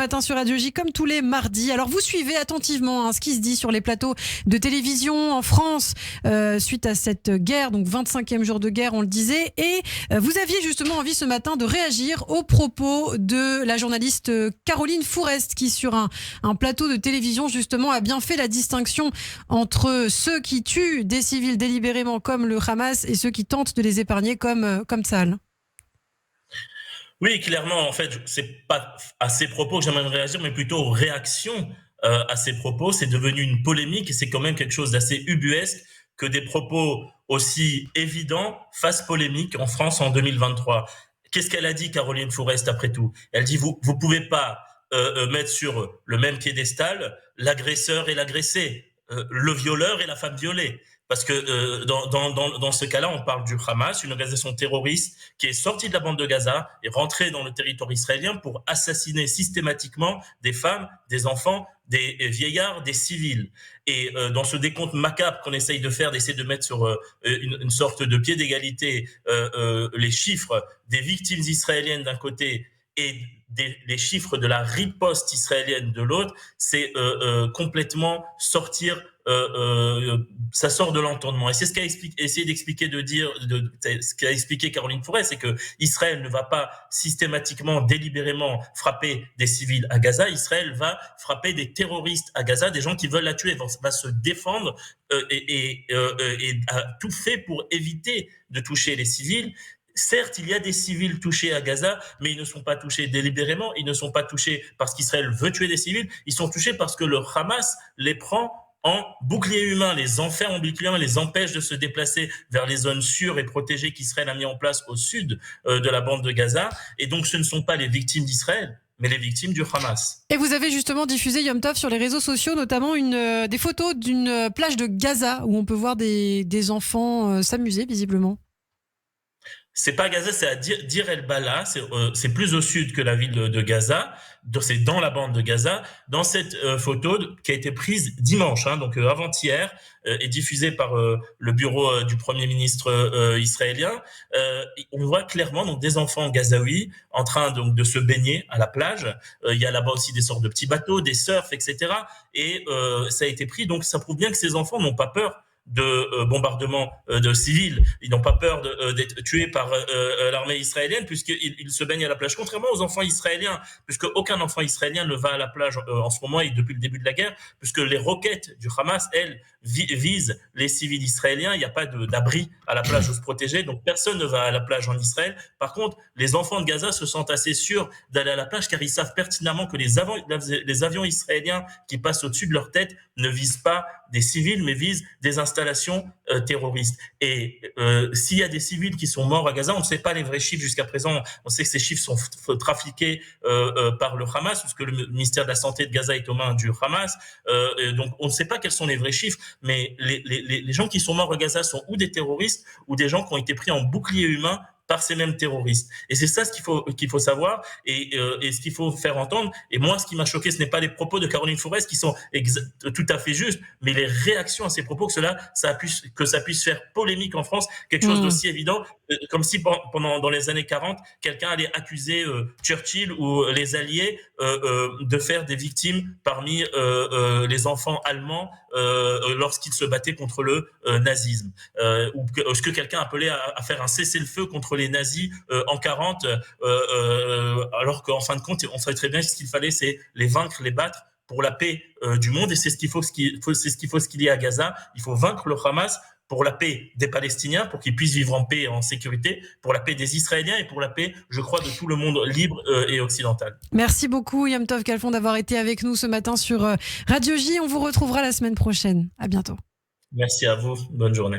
matin sur Radio J, comme tous les mardis. Alors vous suivez attentivement ce qui se dit sur les plateaux de télévision en France suite à cette guerre, donc 25e jour de guerre, on le disait. Et vous aviez justement envie ce matin de réagir aux propos de la journaliste Caroline Fourest, qui sur un plateau de télévision justement a bien fait la distinction entre ceux qui tuent des civils délibérément comme le Hamas et ceux qui tentent de les épargner comme Tsahal. Oui, clairement, en fait, c'est pas à ces propos que j'aimerais réagir, mais plutôt aux réactions à ces propos. C'est devenu une polémique et c'est quand même quelque chose d'assez ubuesque que des propos aussi évidents fassent polémique en France en 2023. Qu'est-ce qu'elle a dit, Caroline Fourest, après tout? Elle dit, vous pouvez pas mettre sur le même piédestal l'agresseur et l'agressé, le violeur et la femme violée. Parce que dans ce cas-là, on parle du Hamas, une organisation terroriste qui est sortie de la bande de Gaza et rentrée dans le territoire israélien pour assassiner systématiquement des femmes, des enfants, des vieillards, des civils. Et dans ce décompte macabre qu'on essaye de faire, d'essayer de mettre sur une sorte de pied d'égalité les chiffres des victimes israéliennes d'un côté et les chiffres de la riposte israélienne de l'autre, c'est complètement sortir, ça sort de l'entendement. Et c'est ce qu'a essayé d'expliquer, ce qu'a expliqué Caroline Fourest, c'est que Israël ne va pas systématiquement, délibérément frapper des civils à Gaza. Israël va frapper des terroristes à Gaza, des gens qui veulent la tuer, va se défendre et a tout fait pour éviter de toucher les civils. Certes, il y a des civils touchés à Gaza, mais ils ne sont pas touchés délibérément, ils ne sont pas touchés parce qu'Israël veut tuer des civils, ils sont touchés parce que le Hamas les prend en bouclier humain, les enferme en bouclier humain, les empêche de se déplacer vers les zones sûres et protégées qu'Israël a mis en place au sud de la bande de Gaza. Et donc, ce ne sont pas les victimes d'Israël, mais les victimes du Hamas. Et vous avez justement diffusé, Yom Tov, sur les réseaux sociaux, notamment des photos d'une plage de Gaza où on peut voir des enfants s'amuser visiblement. C'est pas Gaza, c'est à Deir el-Balah, c'est plus au sud que la ville de Gaza, c'est dans la bande de Gaza. Dans cette photo qui a été prise dimanche, donc avant-hier, et diffusée par le bureau du Premier ministre israélien, on voit clairement donc des enfants gazaouis en train donc de se baigner à la plage. Il y a là-bas aussi des sortes de petits bateaux, des surfs, etc. Et ça a été pris, donc ça prouve bien que ces enfants n'ont pas peur de bombardements de civils. Ils n'ont pas peur d'être tués par l'armée israélienne puisqu'ils se baignent à la plage. Contrairement aux enfants israéliens, puisque aucun enfant israélien ne va à la plage en ce moment et depuis le début de la guerre, puisque les roquettes du Hamas, elles, visent les civils israéliens. Il n'y a pas d'abri à la plage où se protéger, donc personne ne va à la plage en Israël. Par contre, les enfants de Gaza se sentent assez sûrs d'aller à la plage car ils savent pertinemment que les avions israéliens qui passent au-dessus de leur tête ne visent pas des civils, mais visent des installations terroristes. Et s'il y a des civils qui sont morts à Gaza, on ne sait pas les vrais chiffres jusqu'à présent. On sait que ces chiffres sont trafiqués par le Hamas, puisque le ministère de la Santé de Gaza est aux mains du Hamas. Donc on ne sait pas quels sont les vrais chiffres, mais les gens qui sont morts à Gaza sont ou des terroristes ou des gens qui ont été pris en bouclier humain par ces mêmes terroristes. Et c'est ça ce qu'il faut savoir et ce qu'il faut faire entendre. Et moi, ce qui m'a choqué, ce n'est pas les propos de Caroline Fourest qui sont tout à fait justes, mais les réactions à ces propos, que ça puisse faire polémique en France, quelque chose d'aussi évident, comme si dans les années 40, quelqu'un allait accuser Churchill ou les Alliés de faire des victimes parmi les enfants allemands lorsqu'ils se battaient contre le nazisme. Ou ce que quelqu'un appelait à faire un cessez-le-feu contre les nazis en 40, alors qu'en fin de compte, on savait très bien que ce qu'il fallait, c'est les vaincre, les battre pour la paix du monde. Et c'est ce qu'il faut ce qu'il y a à Gaza. Il faut vaincre le Hamas pour la paix des Palestiniens, pour qu'ils puissent vivre en paix et en sécurité, pour la paix des Israéliens et pour la paix, je crois, de tout le monde libre et occidental. Merci beaucoup, Yom Tov Khalfon, d'avoir été avec nous ce matin sur Radio J. On vous retrouvera la semaine prochaine. À bientôt. Merci à vous. Bonne journée.